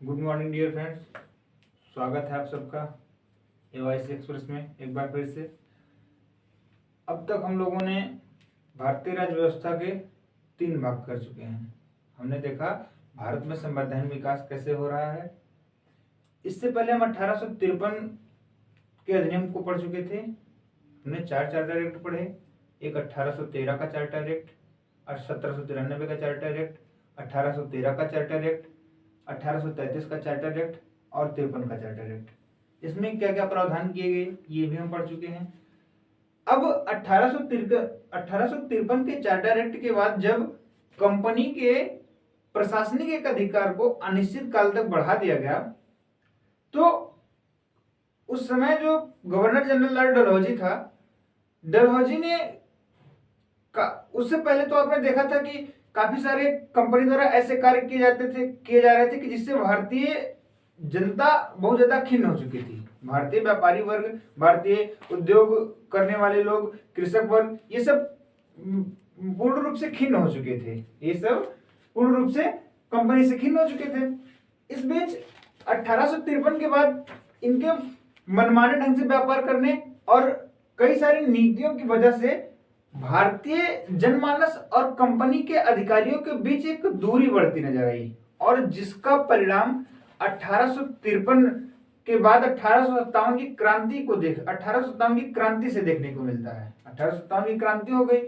Good morning dear friends, स्वागत है आप सबका एवाईसी एक्सप्रेस में एक बार फिर से। अब तक हम लोगों ने भारतीय राज्य व्यवस्था के 3 भाग कर चुके हैं। हमने देखा भारत में संवैधानिक विकास कैसे हो रहा है। इससे पहले हम 1853 के अधिनियम को पढ़ चुके थे। हमने 4 चार्टर एक्ट पढ़े, एक 1813 का चार्टर एक्ट, 1793 का चार्टर एक्ट, 1813 का चार्टर एक्ट, 1833 का चार्टर एक्ट और 53 का चार्टर एक्ट। इसमें क्या क्या प्रावधान किए गए ये भी हम पढ़ चुके हैं। अब 1853 के चार्टर एक्ट के बाद जब कंपनी के प्रशासनिक एक अधिकार को अनिश्चित काल तक बढ़ा दिया गया, तो उस समय जो गवर्नर जनरल लॉर्ड डलहौजी था, डलहौजी ने उससे पहले तो आपने देखा था कि काफी सारे कंपनी द्वारा ऐसे कार्य किए जा रहे थे कि जिससे भारतीय जनता बहुत ज्यादा खिन्न हो चुकी थी। भारतीय व्यापारी वर्ग, भारतीय उद्योग करने वाले लोग, कृषक वर्ग, ये सब पूर्ण रूप से खिन्न हो चुके थे। ये सब पूर्ण रूप से कंपनी से खिन्न हो चुके थे। इस बीच 1853 के बाद इनके मनमाने ढंग से व्यापार करने और कई सारी नीतियों की वजह से भारतीय जनमानस और कंपनी के अधिकारियों के बीच एक दूरी बढ़ती नजर आई, और जिसका परिणाम 1853 के बाद 1857 की क्रांति को 1857 की क्रांति से देखने को मिलता है। 1857 की क्रांति हो गई।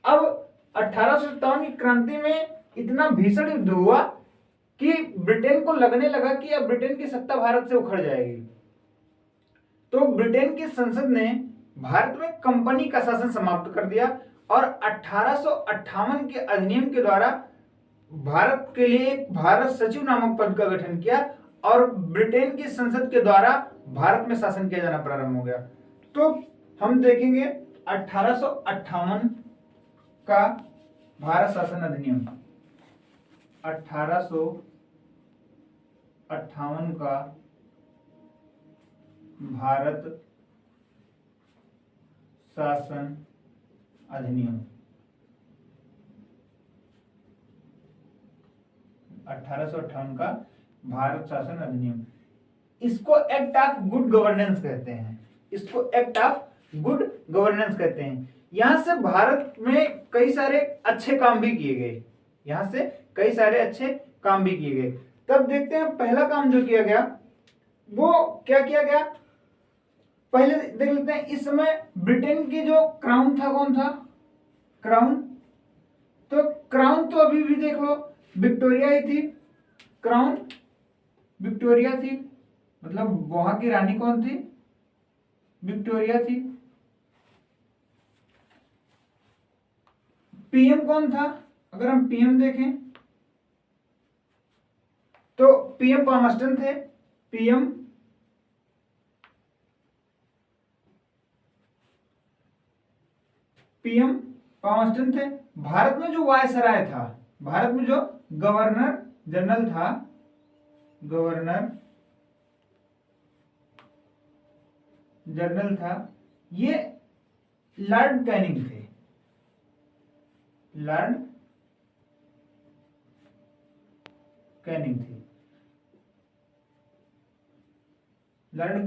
अब 1857 की क्रांति में इतना भीषण युद्ध हुआ कि ब्रिटेन को लगने लगा कि अब ब्रिटेन की सत्ता भारत से उखड़ जाएगी। तो ब्रिटेन की संसद ने भारत में कंपनी का शासन समाप्त कर दिया और 1858 के अधिनियम के द्वारा भारत के लिए एक भारत सचिव नामक पद का गठन किया और ब्रिटेन की संसद के द्वारा भारत में शासन किया जाना प्रारंभ हो गया। तो हम देखेंगे 1858 का भारत शासन अधिनियम, 1858 का भारत शासन अधिनियम, 1858 का भारत शासन अधिनियम। इसको एक्ट ऑफ गुड गवर्नेंस कहते हैं। इसको एक्ट ऑफ गुड गवर्नेंस कहते हैं। यहां से भारत में कई सारे अच्छे काम भी किए गए। यहां से कई सारे अच्छे काम भी किए गए। तब देखते हैं पहला काम जो किया गया वो क्या किया गया। पहले देख लेते हैं, इस समय ब्रिटेन की जो क्राउन था, कौन था? क्राउन। तो क्राउन तो अभी भी देख लो विक्टोरिया ही थी। क्राउन विक्टोरिया थी, मतलब वहां की रानी कौन थी? विक्टोरिया थी। पीएम कौन था? अगर हम पीएम देखें तो पीएम पामस्टन थे। पीएम पामस्टन थे। भारत में जो वायसराय था, भारत में जो गवर्नर जनरल था, ये लॉर्ड कैनिंग थे। लॉर्ड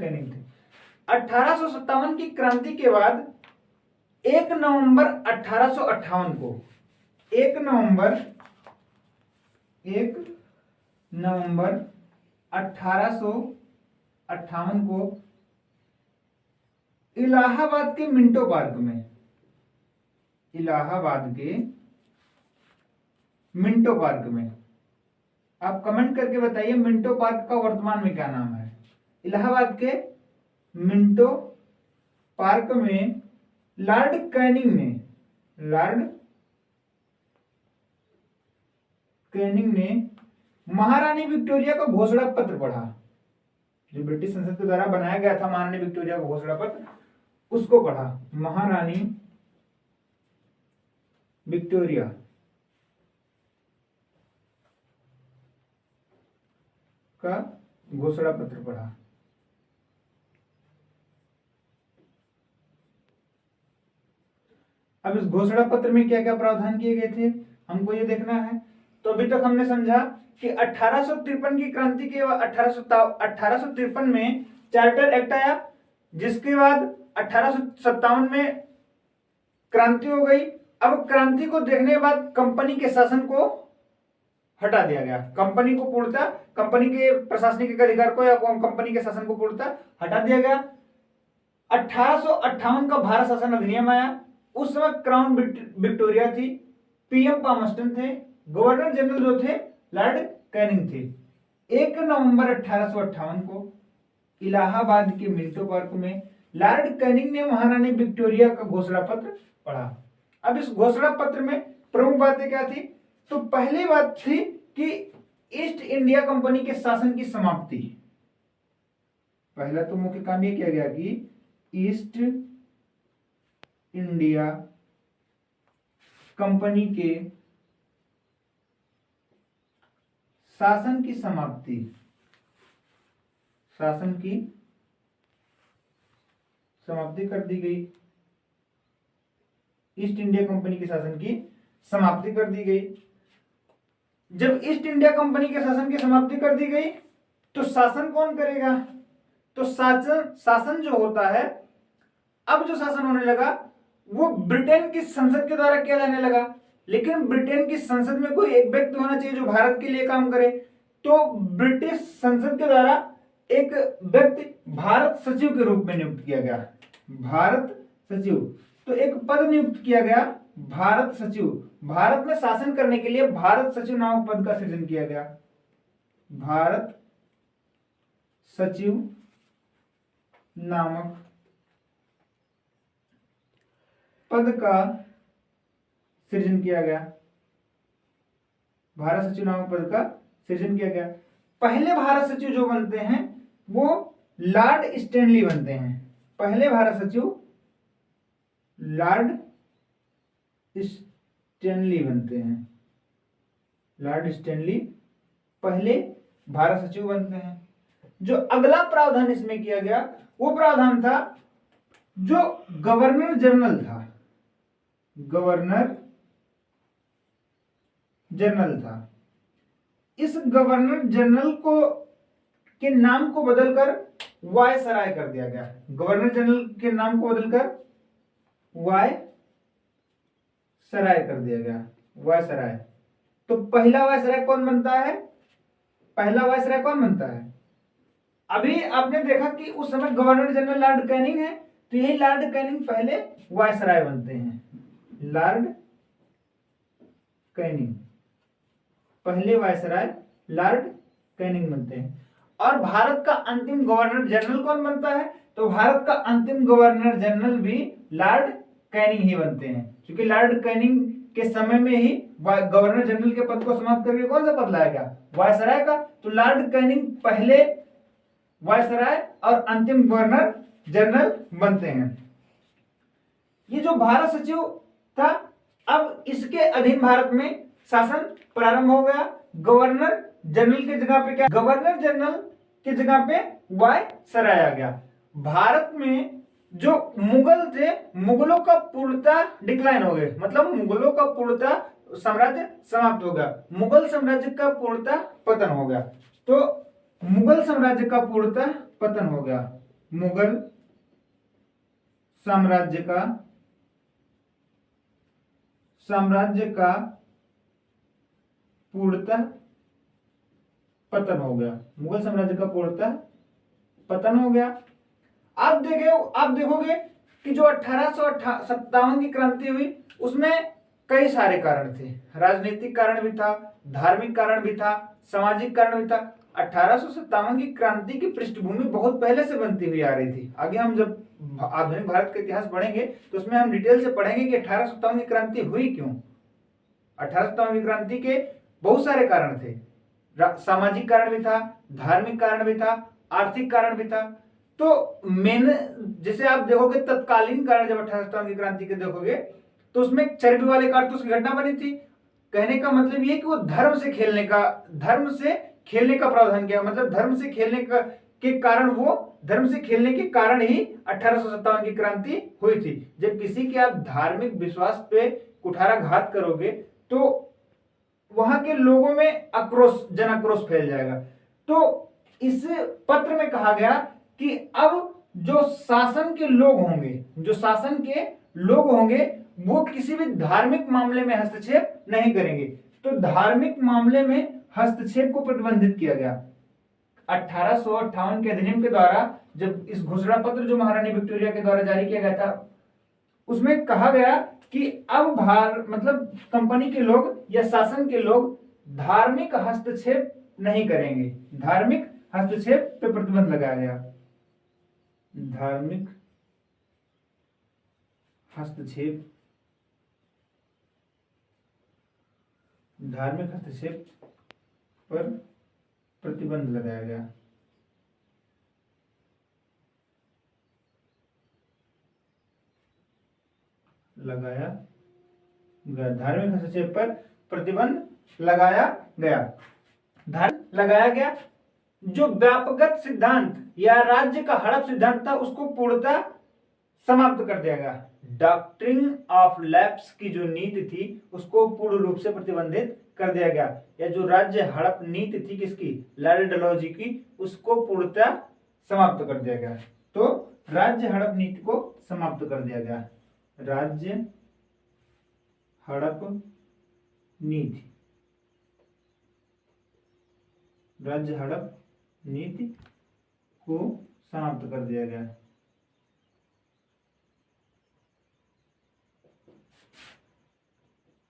कैनिंग थे। 1857 की क्रांति के बाद 1 नवंबर 1858 को 1 नवंबर 1858 को इलाहाबाद के मिंटो पार्क में, इलाहाबाद के मिंटो पार्क में, आप कमेंट करके बताइए मिंटो पार्क का वर्तमान में क्या नाम है। इलाहाबाद के मिंटो पार्क में लॉर्ड कैनिंग ने महारानी विक्टोरिया का घोषणा पत्र पढ़ा। जो ब्रिटिश संसद के द्वारा बनाया गया था महारानी विक्टोरिया का घोषणा पत्र, उसको पढ़ा। महारानी विक्टोरिया का घोषणा पत्र पढ़ा। अब इस घोषणा पत्र में क्या क्या प्रावधान किए गए थे हमको ये देखना है। तो अभी तक हमने समझा कि 1853 की क्रांति के 1853 में चार्टर एक्ट आया, जिसके बाद 1857 में क्रांति हो गई। अब क्रांति को देखने के बाद कंपनी के शासन को हटा दिया गया, कंपनी को पूर्णतः, कंपनी के प्रशासनिक अधिकार को या कंपनी के शासन को पूर्णतः हटा दिया गया। 1858 का भारत शासन अधिनियम आया। उस समय क्राउन विक्टोरिया थी, पीएम पामस्टन थे, गवर्नर जनरल जो थे लॉर्ड कैनिंग थे। 1 नवंबर 1858 को इलाहाबाद के मिंटो पार्क में लॉर्ड कैनिंग ने महारानी विक्टोरिया का घोषणा पत्र पढ़ा। अब इस घोषणा पत्र में प्रमुख बातें क्या थी? तो पहली बात थी कि ईस्ट इंडिया कंपनी के शासन की समाप्ति। पहला तो मुख्य काम यह किया गया कि ईस्ट इंडिया कंपनी के शासन की समाप्ति, शासन की समाप्ति कर दी गई। ईस्ट इंडिया कंपनी के शासन की समाप्ति कर दी गई। जब ईस्ट इंडिया कंपनी के शासन की समाप्ति कर दी गई तो शासन कौन करेगा? तो शासन जो होता है, अब जो शासन होने लगा वो ब्रिटेन की संसद के द्वारा किया जाने लगा। लेकिन ब्रिटेन की संसद में कोई एक व्यक्ति होना चाहिए जो भारत के लिए काम करे। तो ब्रिटिश संसद के द्वारा एक व्यक्ति भारत सचिव के रूप में नियुक्त किया गया, भारत सचिव। तो एक पद नियुक्त किया गया, भारत सचिव। भारत में शासन करने के लिए भारत सचिव नामक पद का सृजन किया गया। भारत सचिव नामक पद का सृजन किया गया। भारत सचिव नामक पद का सृजन किया गया। पहले भारत सचिव जो बनते हैं वो लॉर्ड स्टैनली बनते हैं। पहले भारत सचिव लॉर्ड स्टैनली बनते हैं। लॉर्ड स्टैनली पहले भारत सचिव बनते हैं। जो अगला प्रावधान इसमें किया गया वो प्रावधान था जो गवर्नर जनरल था, गवर्नर जनरल था। इस गवर्नर जनरल को के नाम को बदलकर वायसराय कर दिया गया। गवर्नर जनरल के नाम को बदलकर वायसराय कर दिया गया, वायसराय। तो पहला वायसराय कौन बनता है? पहला वायसराय कौन बनता है? अभी आपने देखा कि उस समय गवर्नर जनरल लॉर्ड कैनिंग है, तो यही लॉर्ड कैनिंग पहले वायसराय बनते हैं। लॉर्ड कैनिंग पहले वायसराय लॉर्ड कैनिंग बनते हैं। और भारत का अंतिम गवर्नर जनरल कौन बनता है? तो भारत का अंतिम गवर्नर जनरल भी लॉर्ड कैनिंग ही बनते हैं, क्योंकि लॉर्ड कैनिंग के समय में ही गवर्नर जनरल के पद को समाप्त करके कौन सा पद लाया गया? वायसराय का। तो लॉर्ड कैनिंग पहले वायसराय और अंतिम गवर्नर जनरल बनते हैं। ये जो भारत सचिव था, अब इसके अधीन भारत में शासन प्रारंभ हो गया। गवर्नर जनरल की जगह पे क्या? गवर्नर जनरल की जगह पे वायसराय आ गया। भारत में जो मुगल थे, मुगलों का पूर्णतः डिक्लाइन हो गए, मतलब मुगलों का पूर्णतः साम्राज्य समाप्त हो गया। मुगल साम्राज्य का पूर्णतः पतन हो गया। तो मुगल साम्राज्य का पूर्णतः पतन हो गया। मुगल साम्राज्य का पूर्णतः पतन हो गया। मुगल साम्राज्य का पूर्णतः पतन हो गया। आप देखोगे कि जो 1857 की क्रांति हुई उसमें कई सारे कारण थे। राजनीतिक कारण भी था, धार्मिक कारण भी था, सामाजिक कारण भी था। 1857 की क्रांति की पृष्ठभूमि बहुत पहले से बनती हुई आ रही थी। आगे हम जब आधुनिक भारत का इतिहास पढ़ेंगे तो उसमें हम डिटेल से पढ़ेंगे कि 1857 की क्रांति हुई क्यों। 1857 की क्रांति के बहुत सारे कारण थे। सामाजिक कारण भी था, धार्मिक कारण भी था, आर्थिक कारण भी था। तो मेन जैसे आप देखोगे तत्कालीन कारण जब 1857 की क्रांति के देखोगे तो उसमें चर्बी वाले कारतूस की घटना बनी थी। कहने का मतलब ये कि वो धर्म से खेलने का प्रावधान किया, मतलब धर्म से खेलने के कारण ही 1857 की क्रांति हुई थी। जब किसी के आप धार्मिक विश्वास पे कुठाराघात करोगे तो वहां के लोगों में आक्रोश, जन आक्रोश फैल जाएगा। तो इस पत्र में कहा गया कि अब जो शासन के लोग होंगे, जो शासन के लोग होंगे, वो किसी भी धार्मिक मामले में हस्तक्षेप नहीं करेंगे। तो धार्मिक मामले में हस्तक्षेप को प्रतिबंधित किया गया। 1858 के अधिनियम के द्वारा जब इस घोषणा पत्र जो महारानी विक्टोरिया के द्वारा जारी किया गया था, उसमें कहा गया कि अब मतलब कंपनी के लोग या शासन के लोग धार्मिक हस्तक्षेप नहीं करेंगे। धार्मिक हस्तक्षेप पे प्रतिबंध लगाया गया। धार्मिक हस्तक्षेप, धार्मिक हस्तक्षेप पर प्रतिबंध लगाया गया। धार्मिक हस्तक्षेप पर प्रतिबंध लगाया गया। जो व्यापकगत सिद्धांत या राज्य का हड़प सिद्धांत था उसको पूर्णतः समाप्त कर दिया गया। डॉक्ट्रिन ऑफ लैप्स की जो नीति थी उसको पूर्ण रूप से प्रतिबंधित कर दिया गया। या जो राज्य हड़प नीति थी किसकी, लॉर्ड डलहौजी की, उसको पूर्णतः समाप्त कर दिया गया। तो राज्य हड़प नीति को समाप्त कर दिया गया। राज्य हड़प नीति, राज्य हड़प नीति को समाप्त कर दिया गया।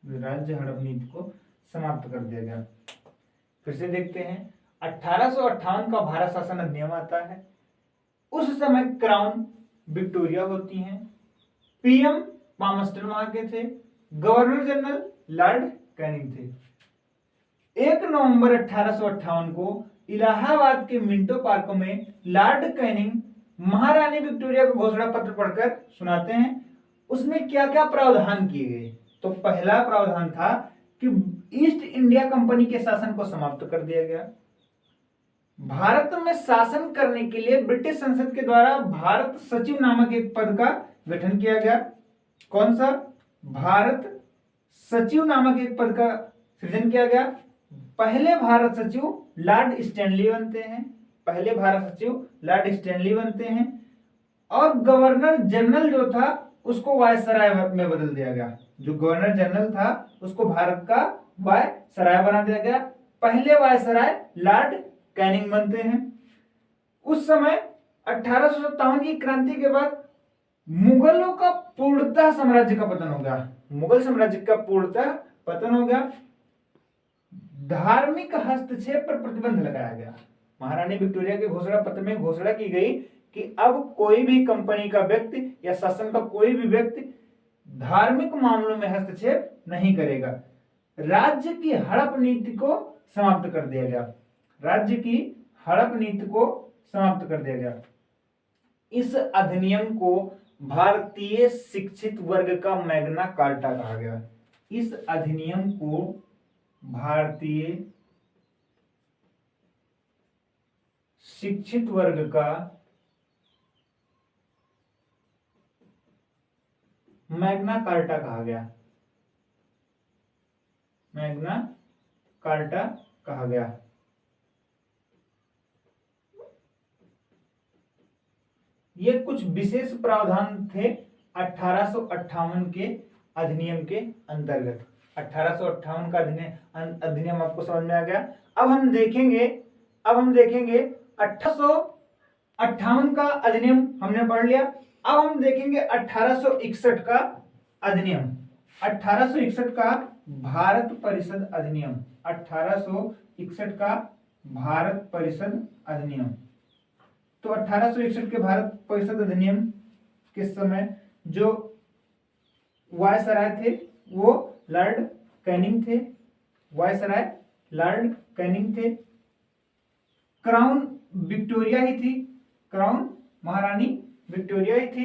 राज्य हड़प नीति को समाप्त कर दिया गया। फिर से देखते हैं 1858 का भारत शासन अधिनियम आता है। उस समय क्राउन विक्टोरिया होती हैं, पीएम पामस्टन वहां के थे, गवर्नर जनरल लॉर्ड कैनिंग थे। 1 नवंबर 1858 को इलाहाबाद के मिंटो पार्क में लॉर्ड कैनिंग महारानी विक्टोरिया को घोषणा पत्र पढ़कर सुनाते हैं। उसमें क्या क्या प्रावधान किए गए। तो पहला प्रावधान था कि ईस्ट इंडिया कंपनी के शासन को समाप्त कर दिया गया। भारत में शासन करने के लिए ब्रिटिश संसद के द्वारा भारत सचिव नामक एक पद का गठन किया गया। कौन सा? भारत सचिव नामक एक पद का सृजन किया गया। पहले भारत सचिव लॉर्ड स्टैनली बनते हैं। पहले भारत सचिव लॉर्ड स्टैनली बनते हैं। और गवर्नर जनरल जो था उसको वायसराय में बदल दिया गया। जो गवर्नर जनरल था उसको भारत का वायसराय बना दिया गया। पहले वायसराय लॉर्ड कैनिंग बनते हैं। उस समय 1857 की क्रांति के बाद मुगलों का पूर्णतः साम्राज्य का पतन हो गया। मुगल साम्राज्य का पूर्णतः पतन हो गया। धार्मिक हस्तक्षेप पर प्रतिबंध लगाया गया। महारानी विक्टोरिया के घोषणा पत्र में घोषणा की गई कि अब कोई भी कंपनी का व्यक्ति या शासन का कोई भी व्यक्ति धार्मिक मामलों में हस्तक्षेप नहीं करेगा। राज्य की हड़प नीति को समाप्त कर दिया गया। राज्य की हड़प नीति को समाप्त कर दिया गया। इस अधिनियम को भारतीय शिक्षित वर्ग का मैग्ना कार्टा कहा गया। इस अधिनियम को भारतीय शिक्षित वर्ग का मैग्ना कार्टा कहा गया। मैग्ना कार्टा कहा गया। ये कुछ विशेष प्रावधान थे 1858 के अधिनियम के अंतर्गत। 1858 का अधिनियम आपको समझ में आ गया। अब हम देखेंगे 1858 का अधिनियम हमने पढ़ लिया। अब हम देखेंगे 1861 का अधिनियम। 1861 का भारत परिषद अधिनियम। 1861 का भारत परिषद अधिनियम। तो 1861 के भारत परिषद अधिनियम के समय जो वायसराय थे वो लॉर्ड कैनिंग थे। वायसराय लॉर्ड कैनिंग थे। क्राउन विक्टोरिया ही थी। क्राउन महारानी विक्टोरिया ही थी।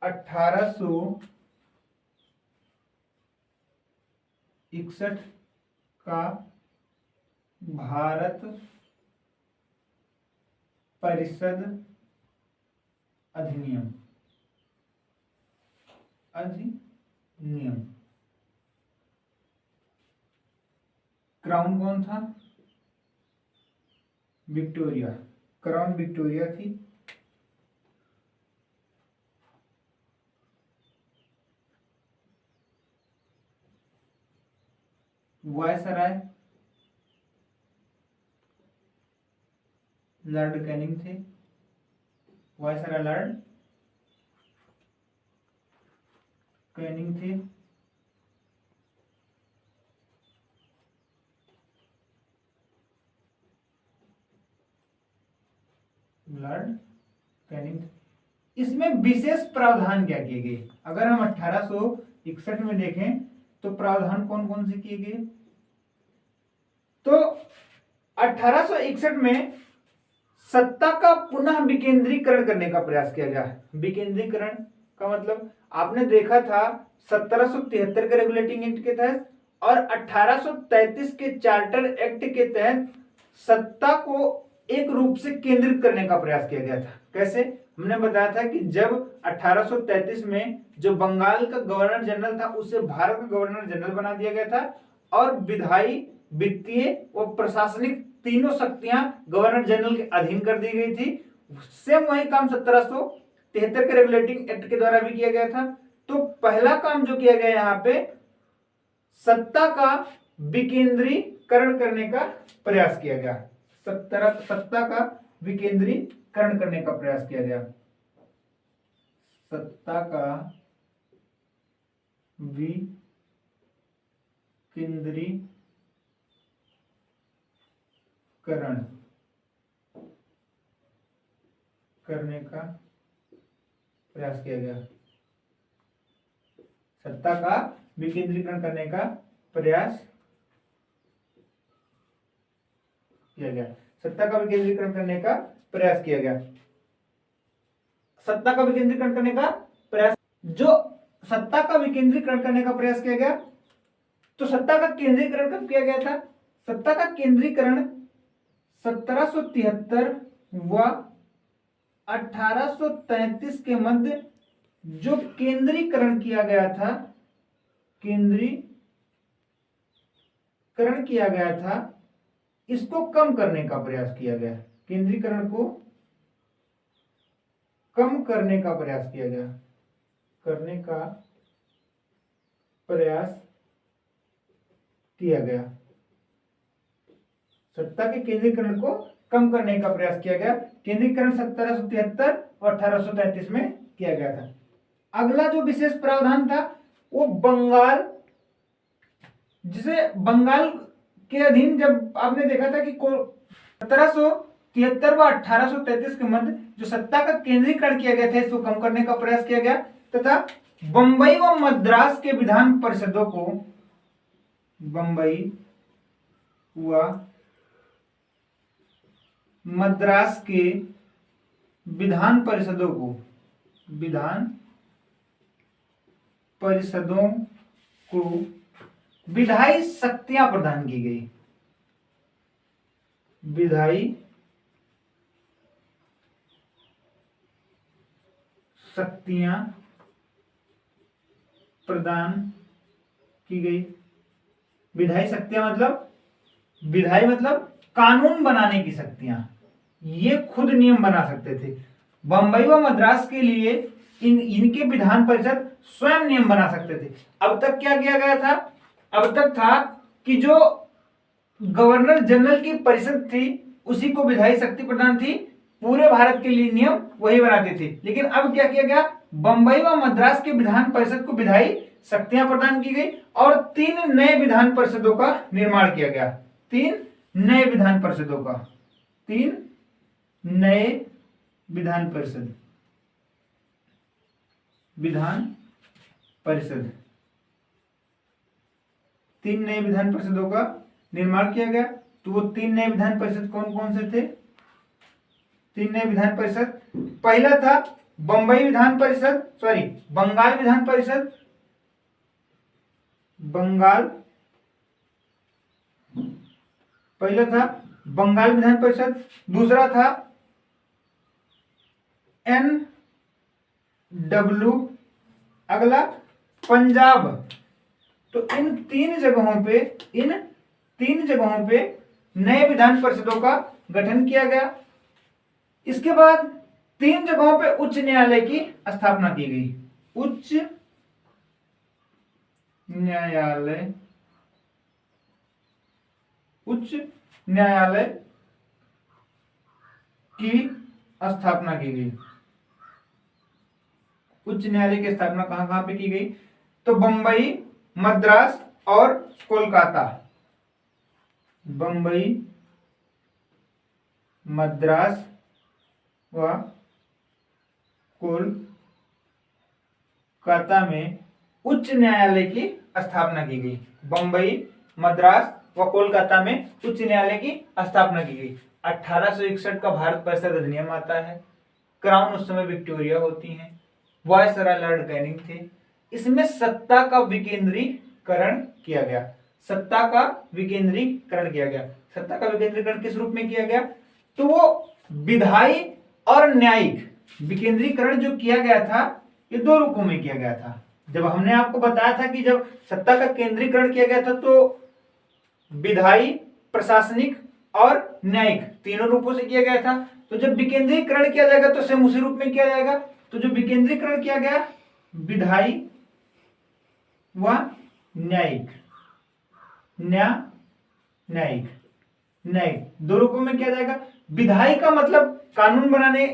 1861 का भारत परिषद अधिनियम। क्राउन कौन था? विक्टोरिया, क्राउन विक्टोरिया थी। वायसराय लॉर्ड कैनिंग थे। वायसराय लॉर्ड कैनिंग थे। Lord Canning. इसमें विशेष प्रावधान क्या किए गए? अगर हम 1861 में देखें तो प्रावधान कौन कौन से किए गए? तो 1861 में सत्ता का पुनः विकेंद्रीकरण करने का प्रयास किया गया। विकेंद्रीकरण का मतलब आपने देखा था 1773 के रेगुलेटिंग एक्ट के तहत और 1833 के चार्टर एक्ट के तहत सत्ता को एक रूप से केंद्रित करने का प्रयास किया गया था। कैसे? हमने बताया था कि जब 1833 में जो बंगाल का गवर्नर जनरल था उसे भारत का गवर्नर जनरल बना दिया गया था और विधायी, वित्तीय व प्रशासनिक तीनों शक्तियां गवर्नर जनरल के अधीन कर दी गई थी। सेम वही काम 1773 के रेगुलेटिंग एक्ट के द्वारा भी किया गया था। तो पहला काम जो किया गया यहाँ पे सत्ता का विकेंद्रीकरण करने का प्रयास किया गया। सत्ता का विकेंद्रीकरण करने का प्रयास किया गया। सत्ता का विकेंद्रीकरण करने का प्रयास किया गया। सत्ता का विकेंद्रीकरण करने का प्रयास किया गया। सत्ता का विकेंद्रीकरण करने का प्रयास किया गया। सत्ता का विकेंद्रीकरण करने का प्रयास, जो सत्ता का विकेंद्रीकरण करने का प्रयास किया गया, तो सत्ता का केंद्रीकरण कब किया गया था? सत्ता का केंद्रीकरण 1773 व 1833 के मध्य जो केंद्रीकरण किया गया था, केंद्रीकरण किया गया था, इसको कम करने का प्रयास किया गया। केंद्रीकरण को कम करने का प्रयास किया गया। करने का प्रयास किया गया। सत्ता के केंद्रीकरण को कम करने का प्रयास किया गया। केंद्रीकरण 1773 और 1833 में किया गया था। अगला जो विशेष प्रावधान था वो बंगाल, जिसे बंगाल के अधीन, जब आपने देखा था कि 1773 व 1833 के मध्य जो सत्ता का केंद्रीकरण किया गया था इसको कम करने का प्रयास किया गया तथा बंबई व मद्रास के विधान परिषदों को, बंबई व मद्रास के विधान परिषदों को, विधान परिषदों को विधायी शक्तियां प्रदान की गई। विधायी शक्तियां प्रदान की गई। विधायी शक्तियां मतलब, विधायी मतलब कानून बनाने की शक्तियां, ये खुद नियम बना सकते थे। बंबई व मद्रास के लिए इनके विधान परिषद स्वयं नियम बना सकते थे। अब तक क्या किया गया था? अब तक था कि जो गवर्नर जनरल की परिषद थी उसी को विधायी शक्ति प्रदान थी, पूरे भारत के लिए नियम वही बनाते थे। लेकिन अब क्या किया गया? बंबई व मद्रास के विधान परिषद को विधायी शक्तियां प्रदान की गई और 3 नए विधान परिषदों का निर्माण किया गया। 3 नए विधान परिषदों का, 3 नए विधान परिषद, विधान परिषद, 3 नए विधान परिषदों का निर्माण किया गया। तो वो 3 नए विधान परिषद कौन कौन से थे? 3 नए विधान परिषद, पहला था बंबई विधान परिषद, सॉरी बंगाल विधान परिषद, बंगाल, पहला था बंगाल विधान परिषद, दूसरा था NW, अगला पंजाब। तो इन 3 जगहों पे, इन 3 जगहों पे नए विधान परिषदों का गठन किया गया। इसके बाद 3 जगहों पे उच्च न्यायालय की स्थापना की गई। उच्च न्यायालय की स्थापना की गई। उच्च न्यायालय की स्थापना कहां कहां पे की गई? तो बंबई, मद्रास और कोलकाता। बंबई, मद्रास व कोलकाता में उच्च न्यायालय की स्थापना की गई। बंबई, मद्रास व कोलकाता में उच्च न्यायालय की स्थापना की गई। 1861 का भारत परिषद अधिनियम आता है। क्राउन उस समय विक्टोरिया होती है। वायसराय लॉर्ड कैनिंग थे। इसमें सत्ता का विकेंद्रीकरण किया गया। सत्ता का विकेंद्रीकरण किया गया। सत्ता का विकेंद्रीकरण किस रूप में किया गया? तो वो विधायी और न्यायिक विकेंद्रीकरण जो किया गया था, ये 2 रूपों में किया गया था। जब हमने आपको बताया था कि जब सत्ता का केंद्रीकरण किया गया था तो विधायी, प्रशासनिक और न्यायिक तीनों रूपों से किया गया था। तो जब विकेंद्रीकरण किया जाएगा तो सेम उसी रूप में किया जाएगा। तो जो विकेंद्रीकरण किया गया, विधायी व न्यायिक, न्यायिक 2 रूपों में किया जाएगा। विधायी का मतलब कानून बनाने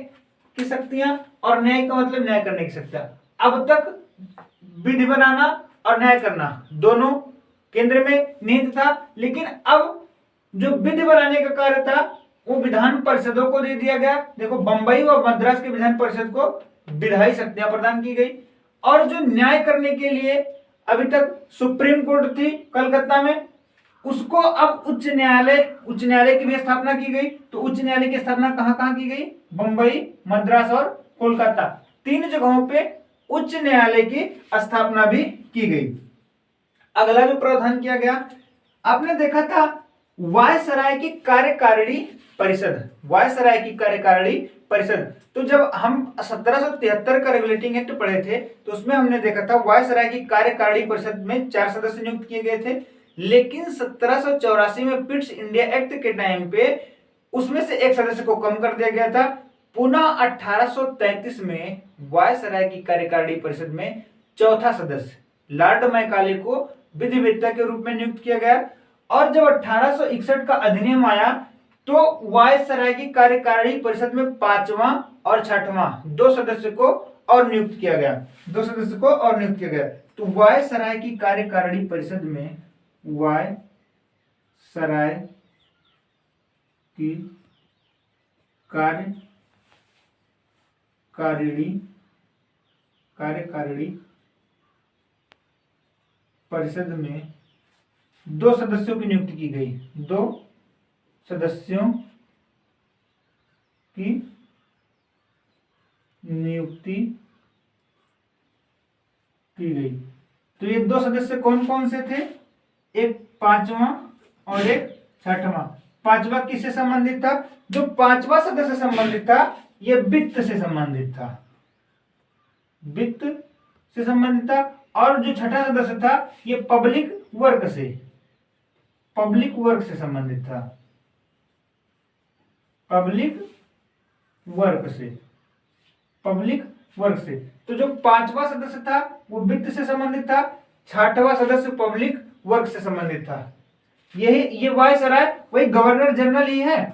की शक्तियां और न्याय का मतलब न्याय करने की शक्तियां। अब तक विधि बनाना और न्याय करना दोनों केंद्र में निहित था, लेकिन अब जो विधि बनाने का कार्य था वो विधान परिषदों को दे दिया गया। देखो, बंबई व मद्रास के विधान परिषद को विधायी शक्तियां प्रदान की गई, और जो न्याय करने के लिए अभी तक सुप्रीम कोर्ट थी कलकत्ता में, उसको अब उच्च न्यायालय की भी स्थापना की गई। तो उच्च न्यायालय की स्थापना कहां कहां की गई? बंबई, मद्रास और कोलकाता, 3 जगहों पे उच्च न्यायालय की स्थापना भी की गई। अगला जो प्रावधान किया गया, आपने देखा था वायसराय की कार्यकारिणी परिषद। वायसराय की कार्यकारिणी परिषद, तो जब हम 1773 का रेगुलेटिंग एक्ट पढ़े थे तो उसमें हमने देखा था वायसराय की कार्यकारिणी परिषद में 4 सदस्य नियुक्त किए गए थे। लेकिन 1784 में पिट्स इंडिया एक्ट के टाइम पे उसमें से एक सदस्य को कम कर दिया गया था। पुनः 1833 में वायसराय की कार्यकारिणी परिषद में चौथा सदस्य लॉर्ड मैकाले को विधिवेत्ता के रूप में नियुक्त किया गया। और जब 1861 का अधिनियम आया तो वायसराय की कार्यकारिणी परिषद में 5वां और 6वां 2 सदस्य को और नियुक्त किया गया। 2 सदस्य को और नियुक्त किया गया। तो वायसराय की कार्यकारिणी परिषद में वायसराय की कार्यकारिणी परिषद में 2 सदस्यों की नियुक्ति की गई। 2 सदस्यों की नियुक्ति की गई। तो ये 2 सदस्य कौन कौन से थे? एक 5वां और एक 6वां। 5वां किससे संबंधित था? जो 5वां सदस्य संबंधित था ये वित्त से संबंधित था, वित्त से संबंधित था। और जो 6वां सदस्य था ये पब्लिक वर्क से संबंधित था, पब्लिक वर्क से। तो जो 5वां सदस्य था वो वित्त से संबंधित था, 6वां सदस्य पब्लिक वर्क से संबंधित था। ये वायसराय वही गवर्नर जनरल ही है,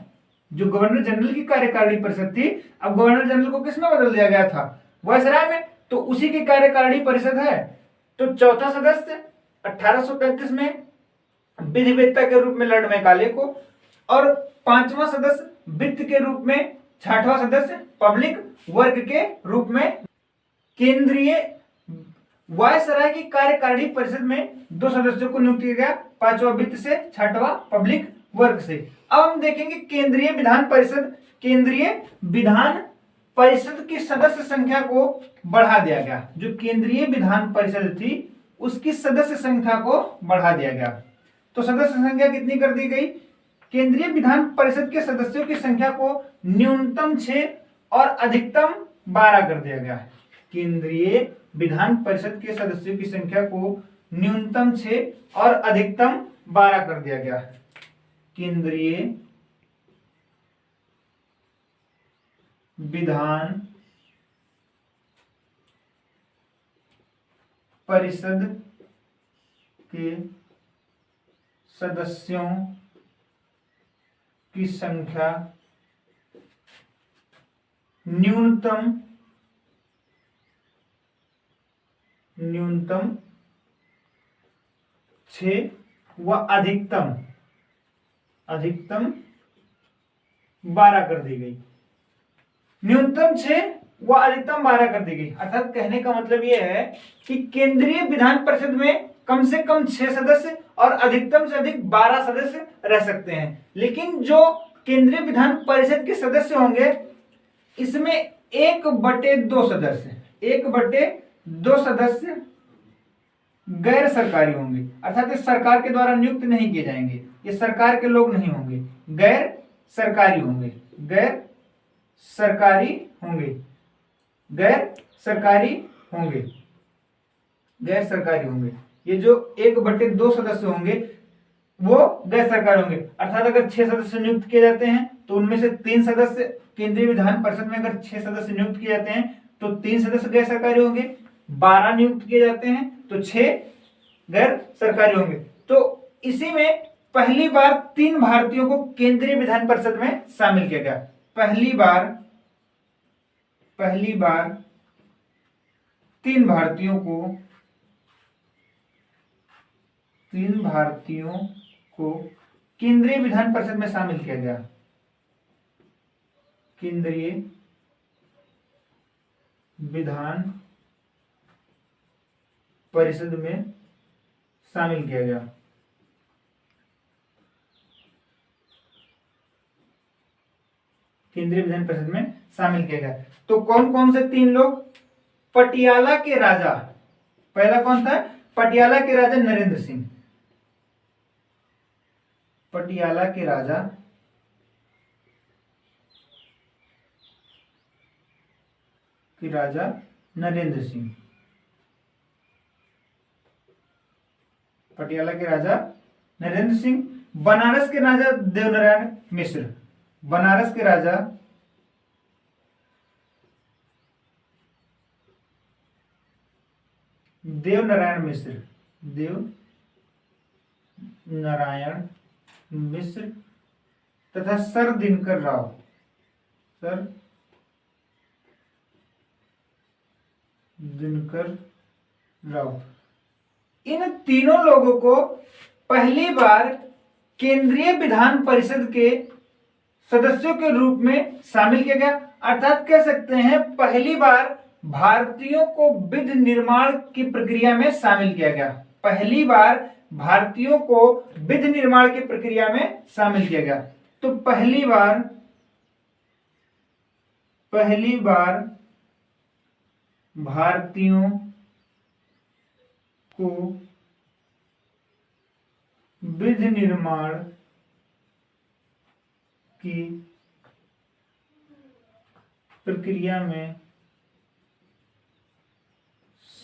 जो गवर्नर जनरल की कार्यकारिणी परिषद थी। अब गवर्नर जनरल को किसमें बदल दिया गया था? वायसराय में। तो उसी की कार्यकारिणी परिषद है। तो चौथा सदस्य 1835 में विधिवेत्ता के रूप में लॉर्ड मैकाले को, और 5वां सदस्य वित्त के रूप में, 6वां सदस्य पब्लिक वर्क के रूप में। केंद्रीय वायसराय की कार्यकारिणी परिषद में 2 सदस्यों को नियुक्त किया गया, 5वां वित्त से, 6वां पब्लिक वर्क से। अब हम देखेंगे केंद्रीय विधान परिषद। केंद्रीय विधान परिषद की सदस्य संख्या को बढ़ा दिया गया। जो केंद्रीय विधान परिषद थी उसकी सदस्य संख्या को बढ़ा दिया गया। तो सदस्य संख्या कितनी कर दी गई? केंद्रीय विधान परिषद के सदस्यों की संख्या को न्यूनतम 6 और अधिकतम 12 कर दिया गया। केंद्रीय विधान परिषद के सदस्यों की संख्या को न्यूनतम 6 और अधिकतम 12 कर दिया गया। केंद्रीय विधान परिषद के सदस्यों की संख्या न्यूनतम 6 व अधिकतम 12 कर दी गई। न्यूनतम 6 व अधिकतम 12 कर दी गई। अर्थात कहने का मतलब यह है कि केंद्रीय विधान परिषद में कम से कम 6 सदस्य और अधिकतम से अधिक 12 सदस्य रह सकते हैं। लेकिन जो केंद्रीय विधान परिषद के सदस्य होंगे इसमें 1/2 सदस्य गैर सरकारी होंगे। अर्थात ये सरकार के द्वारा नियुक्त नहीं किए जाएंगे, ये सरकार के लोग नहीं होंगे, गैर सरकारी होंगे। ये जो 1/2 सदस्य होंगे वो गैर सरकारी होंगे। अर्थात अगर 6 सदस्य नियुक्त किए जाते हैं तो उनमें से 3 सदस्य केंद्रीय विधान परिषद में अगर 6 सदस्य नियुक्त किए जाते हैं तो 3 सदस्य गैर सरकारी होंगे। 12 नियुक्त किए जाते हैं तो 6 गैर सरकारी होंगे। तो इसी में पहली बार 3 भारतीयों को केंद्रीय विधान परिषद में शामिल किया गया। पहली बार 3 भारतीयों को केंद्रीय विधान परिषद में शामिल किया गया। केंद्रीय विधान परिषद में शामिल किया गया। केंद्रीय विधान परिषद में शामिल किया गया। तो कौन कौन से 3 लोग? पटियाला के राजा, पहला कौन था? पटियाला के राजा नरेंद्र सिंह। पटियाला के राजा नरेंद्र सिंह। पटियाला के राजा नरेंद्र सिंह। बनारस के राजा देवनारायण मिश्र। बनारस के राजा देवनारायण मिश्र तथा सर दिनकर राव। इन तीनों लोगों को पहली बार केंद्रीय विधान परिषद के सदस्यों के रूप में शामिल किया गया। अर्थात कह सकते हैं पहली बार भारतीयों को विधि निर्माण की प्रक्रिया में शामिल किया गया। पहली बार भारतीयों को विधि निर्माण की प्रक्रिया में शामिल किया गया। तो पहली बार भारतीयों को विधि निर्माण की प्रक्रिया में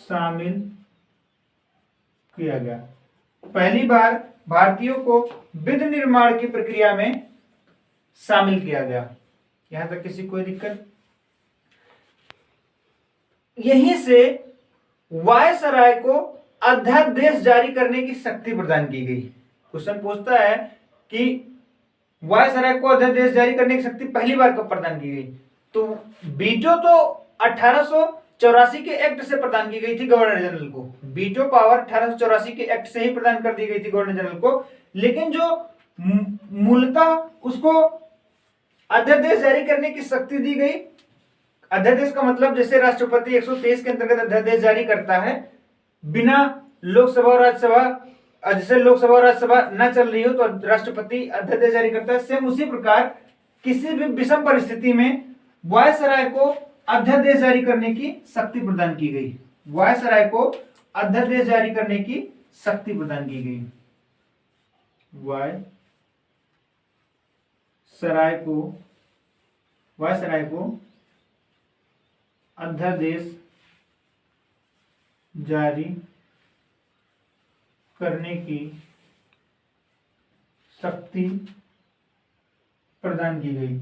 शामिल किया गया। पहली बार भारतीयों को विधि निर्माण की प्रक्रिया में शामिल किया गया। यहां तक किसी कोई दिक्कत? यहीं से वायसराय को अध्यादेश जारी करने की शक्ति प्रदान की गई। क्वेश्चन पूछता है कि वायसराय को अध्यादेश जारी करने की शक्ति पहली बार कब प्रदान की गई? तो वीटो तो 1884 के एक्ट से प्रदान की गई थी गवर्नर जनरल को। वीटो पावर 1884 के एक्ट से ही प्रदान कर दी गई थी गवर्नर जनरल को। लेकिन जो मूलतः उसको अध्यादेश जारी करने की शक्ति दी गई। अध्यादेश का मतलब जैसे राष्ट्रपति 123 के अंतर्गत अध्यादेश जारी करता है बिना लोकसभा और राज्यसभा, जैसे लोकसभा और राज्यसभा न चल रही हो तो राष्ट्रपति अध्यादेश जारी करता है। सेम उसी प्रकार किसी भी विषम परिस्थिति में वायसराय को अध्यादेश जारी करने की शक्ति प्रदान की गई। वायसराय को अध्यादेश जारी करने की शक्ति प्रदान की गई। वायसराय को अध्यादेश जारी करने की शक्ति प्रदान की गई।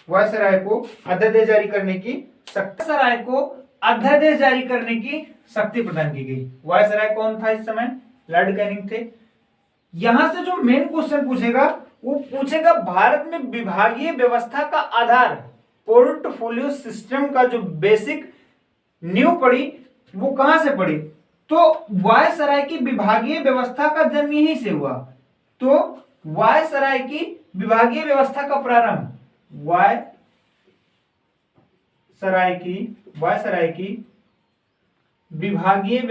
वायसराय को अध्यादेश जारी करने की वायसराय को अध्यादेश जारी करने की शक्ति प्रदान की गई। वायसराय कौन था इस समय? लॉर्ड कैनिंग थे। यहां से जो मेन क्वेश्चन पूछेगा वो पूछेगा भारत में विभागीय व्यवस्था का आधार, पोर्टफोलियो सिस्टम का जो बेसिक नींव पड़ी वो कहां से पड़ी? तो वायसराय की विभागीय व्यवस्था का जन्म यहीं से हुआ। तो वायसराय की विभागीय व्यवस्था का प्रारंभ वायसराय की विभागीय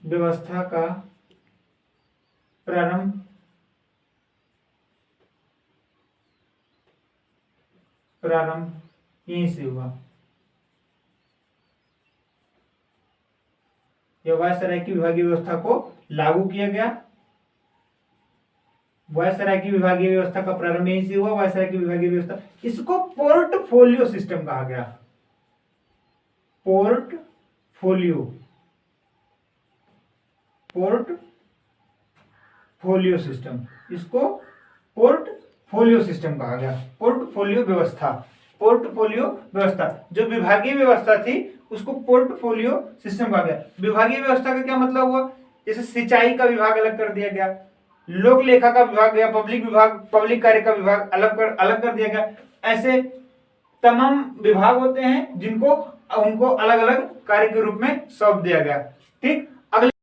व्यवस्था का प्रारंभ यहीं से हुआ। यह वायसराय की विभागीय व्यवस्था को लागू किया गया। वायसराय की विभागीय व्यवस्था का प्रारंभ यहीं से हुआ। वायसराय की विभागीय व्यवस्था, इसको पोर्टफोलियो सिस्टम कहा गया। पोर्टफोलियो सिस्टम, इसको पोर्टफोलियो सिस्टम कहा गया। पोर्टफोलियो व्यवस्था जो विभागीय व्यवस्था थी उसको पोर्टफोलियो सिस्टम कहा गया। विभागीय व्यवस्था का क्या मतलब हुआ? जैसे सिंचाई का विभाग अलग कर दिया गया, लोक लेखा का विभाग या पब्लिक कार्य का विभाग अलग कर दिया गया। ऐसे तमाम विभाग होते हैं जिनको उनको अलग अलग कार्य के रूप में सौंप दिया गया। ठीक।